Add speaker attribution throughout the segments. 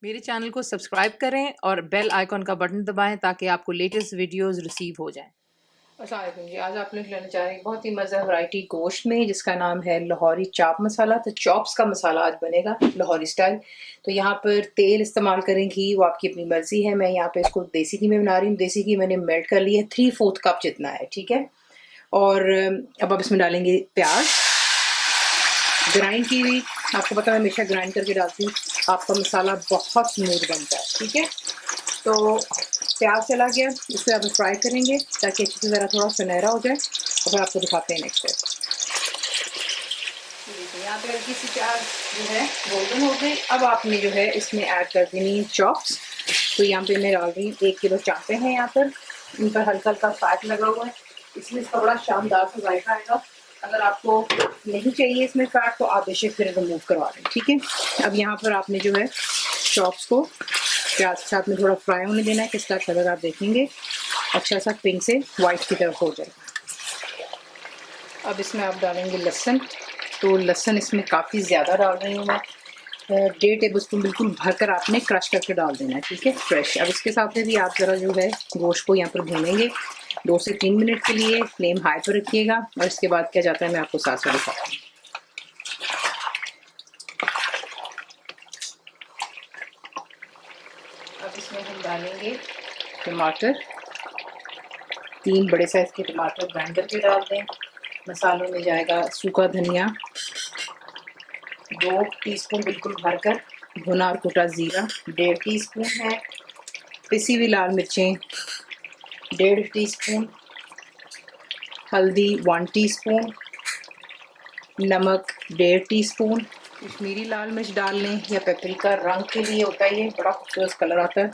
Speaker 1: मेरे चैनल को सब्सक्राइब करें और बेल आइकॉन का बटन दबाएं ताकि आपको लेटेस्ट वीडियोस रिसीव हो जाएं। अस्सलाम वालेकुम जी, आज आप लोग लेने जा रहे हैं बहुत ही मज़ा वैरायटी गोश्त में जिसका नाम है लाहौरी चाप मसाला। तो चॉप्स का मसाला आज बनेगा लाहौरी स्टाइल। तो यहाँ पर तेल इस्तेमाल करें, घी वो आपकी अपनी मर्ज़ी है। मैं यहाँ पे इसको देसी घी में बना रही हूँ। देसी घी मैंने मेल्ट कर लिया है, 3/4 कप जितना है, ठीक है। और अब आप इसमें डालेंगे प्याज ग्राइंड की हुई। आपको पता है हमेशा ग्राइंड करके डालती हूँ, आपका मसाला बहुत स्मूथ बनता है, ठीक है। तो प्याज चला गया, इसे आप फ्राई करेंगे ताकि अच्छी से ज़रा थोड़ा सुनहरा हो जाए और फिर आपको दिखाते हैं नेक्स्ट स्टेप। यहाँ पे हल्की सी प्याज जो है गोल्डन हो गई। अब आपने जो है इसमें ऐड कर देनी चॉप्स। तो यहाँ पे मैं डाल रही हूँ 1 किलो चापे हैं यहाँ पर। इन पर हल्का हल्का फैट लगा हुआ है, इसलिए इसका बड़ा शानदार सा जायका आएगा। अगर आपको नहीं चाहिए इसमें फैट तो आप बेशक फिर रिमूव करवा दें, ठीक है। अब यहाँ पर आपने जो है चॉप्स को प्याज के साथ में थोड़ा फ्राई होने देना है, किसका कलर आप देखेंगे अच्छा सा पिंक से वाइट की तरफ हो जाएगा। अब इसमें आप डालेंगे लहसुन। तो लहसुन इसमें काफ़ी ज़्यादा डाल रही हूँ मैं, 1.5 टेबल स्पून बिल्कुल भरकर आपने क्रश करके डाल देना है, ठीक है, फ्रेश। अब इसके साथ में भी आप ज़रा जो है गोश्त को यहाँ पर भूनेंगे 2 से 3 मिनट के लिए। फ्लेम हाई पर रखिएगा और इसके बाद क्या जाता है मैं आपको साथ में दिखाती हूँ। अब इसमें हम डालेंगे टमाटर, 3 बड़े साइज़ के टमाटर ग्राइंड करके डाल दें। मसालों में जाएगा सूखा धनिया 2 टीस्पून बिल्कुल भरकर, भुना और कुटा ज़ीरा 1.5 टीस्पून है, पिसी हुई लाल मिर्चें 1.5 टीस्पून, हल्दी 1 टीस्पून, नमक 1.5 टीस्पून। कश्मीरी लाल मिर्च डाल लें या पेपरिका, रंग के लिए होता है, ये बड़ा खूबसूरत कलर आता है।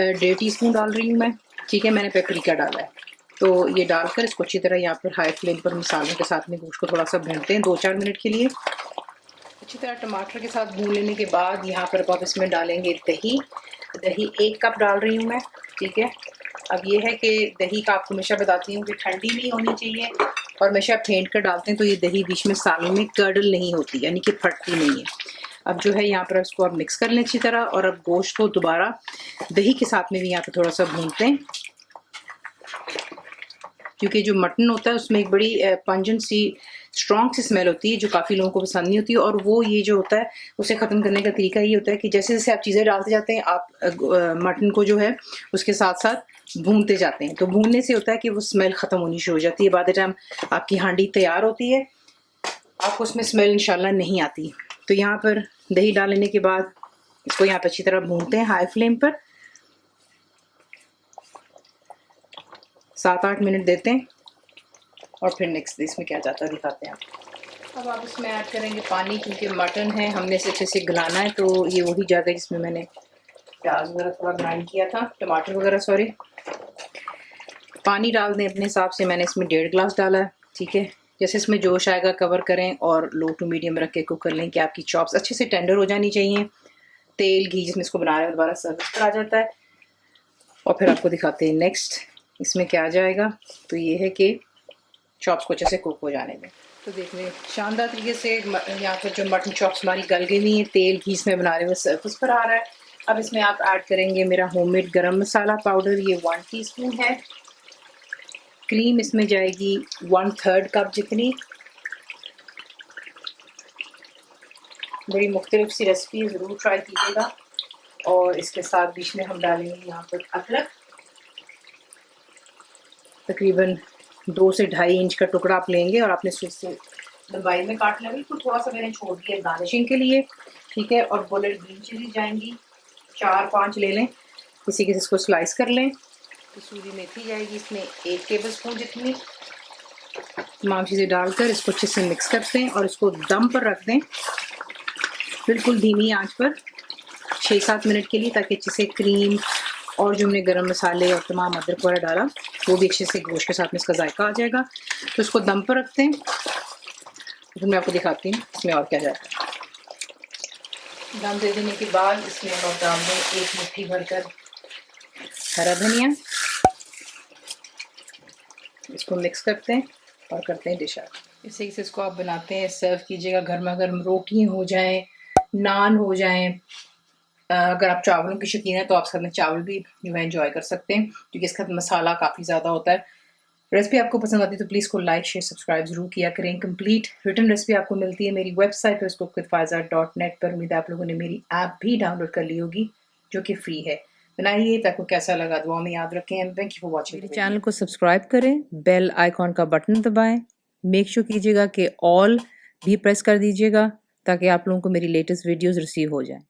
Speaker 1: 1.5 टीस्पून डाल रही हूँ मैं, ठीक है, मैंने पेपरिका डाला है। तो ये डालकर इसको अच्छी तरह यहाँ पर हाई फ्लेम पर मसालों के साथ में गोश्त को थोड़ा सा भूनते हैं 2-4 मिनट के लिए। अच्छी तरह टमाटर के साथ भून लेने के बाद यहाँ पर आप इसमें डालेंगे दही। दही 1 कप डाल रही हूँ मैं, ठीक है। अब ये है कि दही का आपको हमेशा बताती हूँ कि ठंडी नहीं होनी चाहिए और हमेशा फेंट कर डालते हैं तो ये दही बीच में सालों में कर्डल नहीं होती, यानी कि फटती नहीं है। अब जो है यहाँ पर इसको आप मिक्स कर लें अच्छी तरह और अब गोश्त को दोबारा दही के साथ में भी यहाँ पर थोड़ा सा भूनते हैं, क्योंकि जो मटन होता है उसमें एक बड़ी पंजेंट सी स्ट्रॉन्ग सी स्मेल होती है जो काफ़ी लोगों को पसंद नहीं होती। और वो ये जो होता है उसे ख़त्म करने का तरीका ये होता है कि जैसे जैसे आप चीज़ें डालते जाते हैं आप मटन को जो है उसके साथ साथ भूनते जाते हैं। तो भूनने से होता है कि वो स्मेल ख़त्म होनी शुरू हो जाती है। बाय द टाइम आपकी हांडी तैयार होती है आपको उसमें स्मेल इंशाल्लाह नहीं आती। तो यहाँ पर दही डाल लेने के बाद इसको यहाँ पर अच्छी तरह भूनते हैं हाई फ्लेम पर, 7-8 मिनट देते हैं और फिर नेक्स्ट इसमें क्या जाता है दिखाते हैं आप। अब आप इसमें ऐड करेंगे पानी, क्योंकि मटन है हमने इसे अच्छे से गलाना है। तो ये वही जगह जिसमें मैंने प्याज वगैरह थोड़ा ग्राइंड किया था, टमाटर वगैरह सॉरी। पानी डाल दें अपने हिसाब से, मैंने इसमें 1.5 गिलास डाला है, ठीक है। जैसे इसमें जोश आएगा कवर करें और लो टू मीडियम रख के कुक कर लें कि आपकी चॉप्स अच्छे से टेंडर हो जानी चाहिए। तेल घी जिसमें इसको बना रहे हैं दोबारा सर्विस पर आ जाता है और फिर आपको दिखाते हैं नेक्स्ट इसमें क्या आ जाएगा। तो ये है कि चॉप्स को अच्छे से कुक हो जाने दें। तो देख लें शानदार तरीके से यहाँ पर जो मटन चॉप्स हमारी गल गई हुई है, तेल घी इसमें बना रहे हुए सर्फेस पर आ रहा है। अब इसमें आप ऐड करेंगे मेरा होममेड गरम मसाला पाउडर, ये 1 टीस्पून है। क्रीम इसमें जाएगी 1/3 कप जितनी। बड़ी मुख्तलिफ सी रेसिपी ज़रूर ट्राई कीजिएगा। और इसके साथ बीच में हम डालेंगे यहाँ पर अदरक, तकरीबन 2 से 2.5 इंच का टुकड़ा आप लेंगे और आपने स्विच से लंबाई में काट लिया। बिल्कुल थोड़ा सा मैंने छोड़ दिया गार्निशिंग के लिए, ठीक है। और बुलेट ग्रीन चिली जाएंगी 4-5 ले लें, किसी किसी इसको स्लाइस कर लें। कसूरी मेथी जाएगी इसमें 1 टेबल स्पून जितनी। तमाम चीज़ें डालकर इसको अच्छे से मिक्स करते हैं और इसको दम पर रख दें बिल्कुल धीमी आंच पर 6-7 मिनट के लिए, ताकि अच्छे से क्रीम और जो हमने गरम मसाले और तमाम अदरक वगैरह डाला वो भी अच्छे से गोश्त के साथ में इसका जायका आ जाएगा। तो इसको दम पर रखते हैं, फिर मैं आपको दिखाती हूँ इसमें और क्या जाता है। दम दे देने के बाद इसमें आप डाल दें 1 मुट्ठी भरकर हरा धनिया। इसको मिक्स करते हैं और करते हैं डिश आउट। इसी से इसको आप बनाते हैं, सर्व कीजिएगा। गर्मा गर्म रोटियाँ हो जाएं, नान हो जाएं, अगर आप चावलों की शौकीन है तो आप साथ में चावल भी जो है एंजॉय कर सकते हैं, क्योंकि इसका मसाला काफ़ी ज़्यादा होता है। रेसिपी आपको पसंद आती है तो प्लीज़ को लाइक शेयर सब्सक्राइब जरूर किया करें। कंप्लीट रिटर्न रेसिपी आपको मिलती है मेरी वेबसाइट facebook.com/faizah.net पर। उम्मीद है आप लोगों ने मेरी ऐप भी डाउनलोड कर ली होगी जो कि फ्री है। बनाइए, तो आपको कैसा लगा दुआ में याद रखें। And thank you for watching.
Speaker 2: मेरे चैनल को सब्सक्राइब करें, बेल आइकॉन का बटन दबाएं, मेक श्योर कीजिएगा कि ऑल भी प्रेस कर दीजिएगा ताकि आप लोगों को मेरी लेटेस्ट वीडियोस रिसीव हो जाएं।